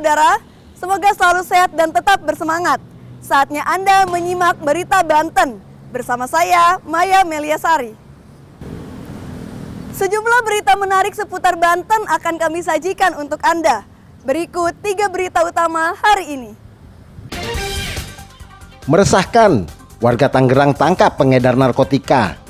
saudara, semoga selalu sehat dan tetap bersemangat. Saatnya Anda menyimak Berita Banten bersama saya, Maya Meliasari. Sejumlah berita menarik seputar Banten akan kami sajikan untuk Anda. Berikut 3 berita utama hari ini. Meresahkan, warga Tangerang tangkap pengedar narkotika.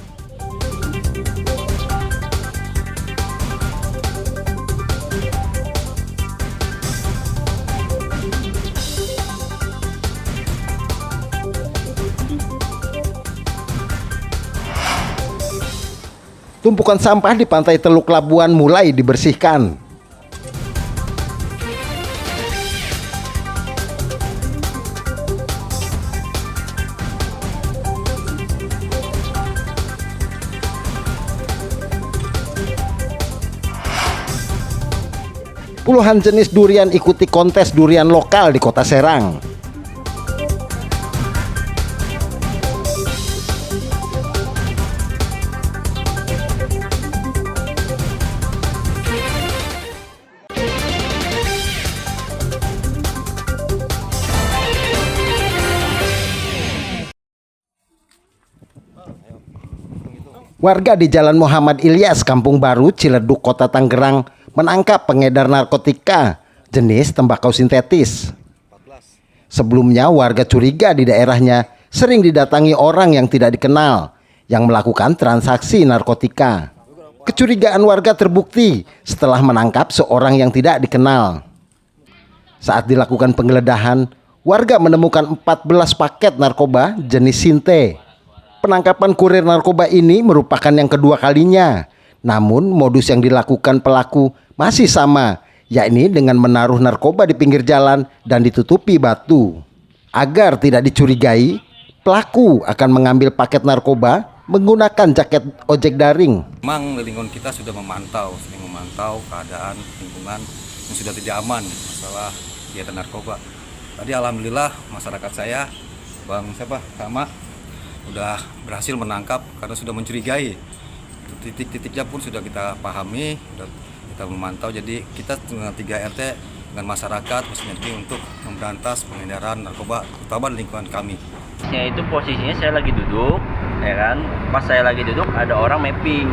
Tumpukan sampah di pantai Teluk Labuan mulai dibersihkan. Puluhan jenis durian ikuti kontes durian lokal di Kota Serang. Warga di Jalan Muhammad Ilyas, Kampung Baru, Ciledug, Kota Tangerang menangkap pengedar narkotika jenis tembakau sintetis. Sebelumnya warga curiga di daerahnya sering didatangi orang yang tidak dikenal yang melakukan transaksi narkotika. Kecurigaan warga terbukti setelah menangkap seorang yang tidak dikenal. Saat dilakukan penggeledahan, warga menemukan 14 paket narkoba jenis sinte. Penangkapan kurir narkoba ini merupakan yang kedua kalinya. Namun modus yang dilakukan pelaku masih sama, yakni dengan menaruh narkoba di pinggir jalan dan ditutupi batu. Agar tidak dicurigai, pelaku akan mengambil paket narkoba menggunakan jaket ojek daring. Memang lingkungan kita sudah memantau keadaan lingkungan yang sudah tidak aman masalah kegiatan narkoba. Tadi alhamdulillah masyarakat saya, sama udah berhasil menangkap karena sudah mencurigai. Titik-titiknya pun sudah kita pahami, sudah kita memantau. Jadi kita dengan 3 RT dengan masyarakat bersinergi untuk memberantas pengedaran narkoba terutama di lingkungan kami. Ya itu posisinya saya lagi duduk, ya kan. Pas saya lagi duduk ada orang mapping.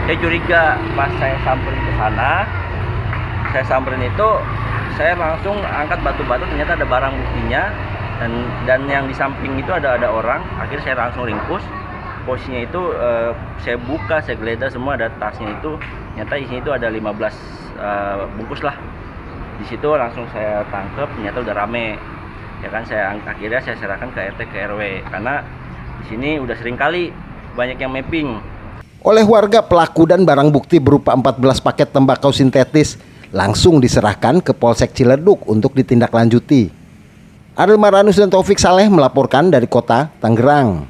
Saya curiga, pas saya samperin ke sana, saya langsung angkat batu-batu, ternyata ada barang buktinya. Dan yang di samping itu ada orang. Akhirnya saya langsung ringkus. Posisinya itu saya buka, saya geledah semua, ada tasnya itu. Ternyata isinya itu ada 15 bungkus lah. Di situ langsung saya tangkap, ternyata udah rame. Ya kan, akhirnya saya serahkan ke RT ke RW karena di sini udah sering kali banyak yang mapping. Oleh warga, pelaku dan barang bukti berupa 14 paket tembakau sintetis langsung diserahkan ke Polsek Ciledug untuk ditindaklanjuti. Ariel Maranus dan Taufik Saleh melaporkan dari Kota Tangerang.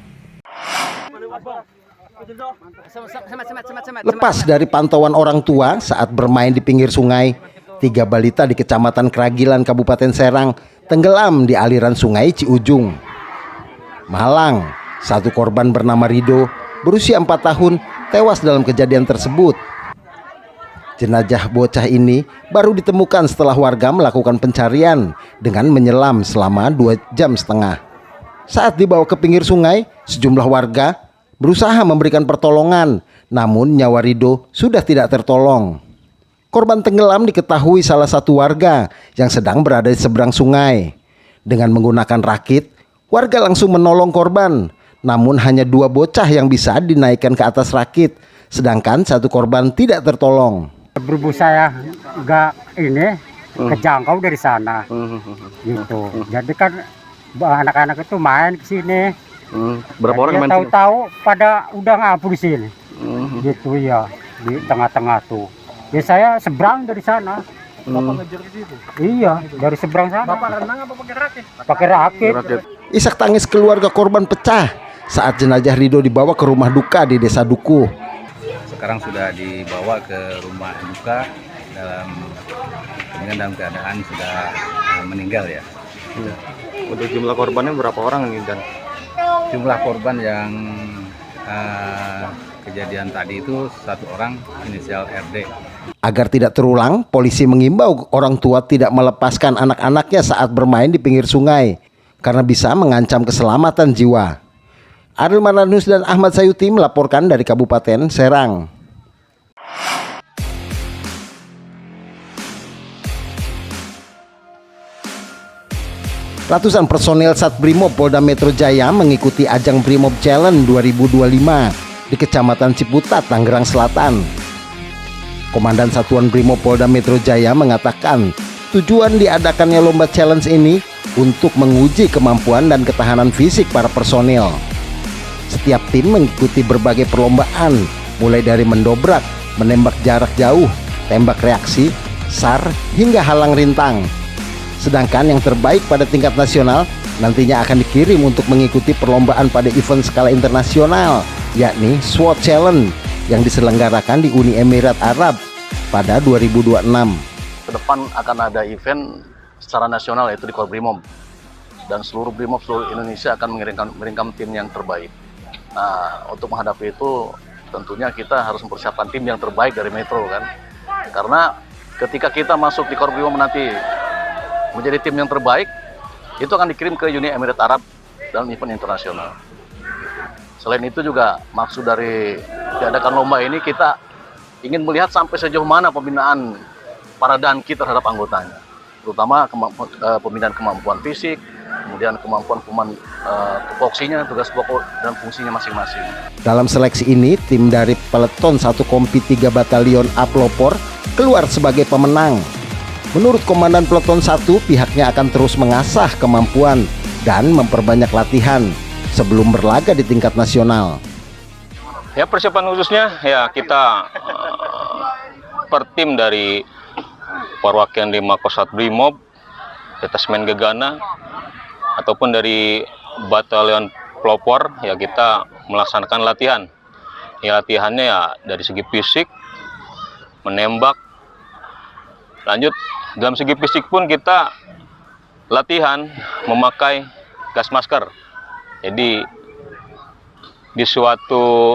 Lepas dari pantauan orang tua saat bermain di pinggir sungai, 3 balita di Kecamatan Keragilan, Kabupaten Serang tenggelam di aliran sungai Ciujung. Malang, 1 korban bernama Rido berusia 4 tahun tewas dalam kejadian tersebut. Jenazah bocah ini baru ditemukan setelah warga melakukan pencarian dengan menyelam selama 2,5 jam. Saat dibawa ke pinggir sungai, sejumlah warga berusaha memberikan pertolongan, namun nyawa Rido sudah tidak tertolong. Korban tenggelam diketahui salah satu warga yang sedang berada di seberang sungai. Dengan menggunakan rakit, warga langsung menolong korban, namun hanya 2 bocah yang bisa dinaikkan ke atas rakit, sedangkan 1 korban tidak tertolong. Berhubung saya nggak kejangkau dari sana, gitu. Jadi kan anak-anak itu main ke sini. Berapa orang main? Tahu-tahu pada udah ngapur di sini, gitu ya, di tengah-tengah tuh. Ya saya seberang dari sana. Bapak ngejar ke situ? Iya, dari seberang sana. Bapak renang apa pakai rakit? Pakai rakit. Isak tangis keluarga korban pecah saat jenazah Rido dibawa ke rumah duka di Desa Dukuh. Sekarang sudah dibawa ke rumah duka dalam keadaan sudah meninggal ya. Untuk jumlah korbannya berapa orang ini dan? Jumlah korban yang kejadian tadi itu satu orang inisial RD. Agar tidak terulang, polisi mengimbau orang tua tidak melepaskan anak-anaknya saat bermain di pinggir sungai karena bisa mengancam keselamatan jiwa. Ariel Maranus dan Ahmad Sayuti melaporkan dari Kabupaten Serang. Ratusan personel Satbrimob Polda Metro Jaya mengikuti ajang Brimob Challenge 2025 di Kecamatan Ciputat, Tangerang Selatan. Komandan Satuan Brimob Polda Metro Jaya mengatakan tujuan diadakannya lomba challenge ini untuk menguji kemampuan dan ketahanan fisik para personil. Setiap tim mengikuti berbagai perlombaan, mulai dari mendobrak, menembak jarak jauh, tembak reaksi, SAR, hingga halang rintang. Sedangkan yang terbaik pada tingkat nasional nantinya akan dikirim untuk mengikuti perlombaan pada event skala internasional, yakni SWOT Challenge yang diselenggarakan di Uni Emirat Arab pada 2026. Ke depan akan ada event secara nasional yaitu di Korbrimob. Dan seluruh Brimob seluruh Indonesia akan mengirimkan tim yang terbaik. Nah, untuk menghadapi itu tentunya kita harus mempersiapkan tim yang terbaik dari Metro kan. Karena ketika kita masuk di Korbrimob nanti menjadi tim yang terbaik, itu akan dikirim ke Uni Emirat Arab dalam event internasional. Selain itu juga maksud dari diadakan lomba ini kita ingin melihat sampai sejauh mana pembinaan para danki terhadap anggotanya, terutama pembinaan kemampuan fisik, kemudian kemampuan tupoksinya, tugas pokok dan fungsinya masing-masing. Dalam seleksi ini, tim dari Peleton 1 Kompi 3 Batalion A Pelopor keluar sebagai pemenang. Menurut Komandan Peleton 1, pihaknya akan terus mengasah kemampuan dan memperbanyak latihan sebelum berlaga di tingkat nasional. Ya, persiapan khususnya ya kita per tim dari perwakilan 5 Kosat Brimob, Detasmen Gegana ataupun dari Batalion Pelopor ya kita melaksanakan latihan. Ya, latihannya ya dari segi fisik, menembak. Lanjut dalam segi fisik pun kita latihan memakai gas masker. Jadi di suatu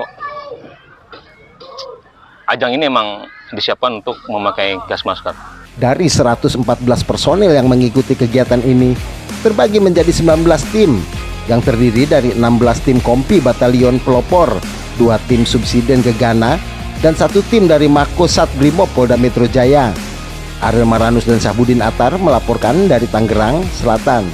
ajang ini memang disiapkan untuk memakai gas masker. Dari 114 personil yang mengikuti kegiatan ini terbagi menjadi 19 tim yang terdiri dari 16 tim Kompi Batalion Pelopor, 2 tim Subsiden Gegana, dan 1 tim dari Mako Satbrimob Polda Metro Jaya. Ariel Maranus dan Syahbudin Atar melaporkan dari Tangerang Selatan.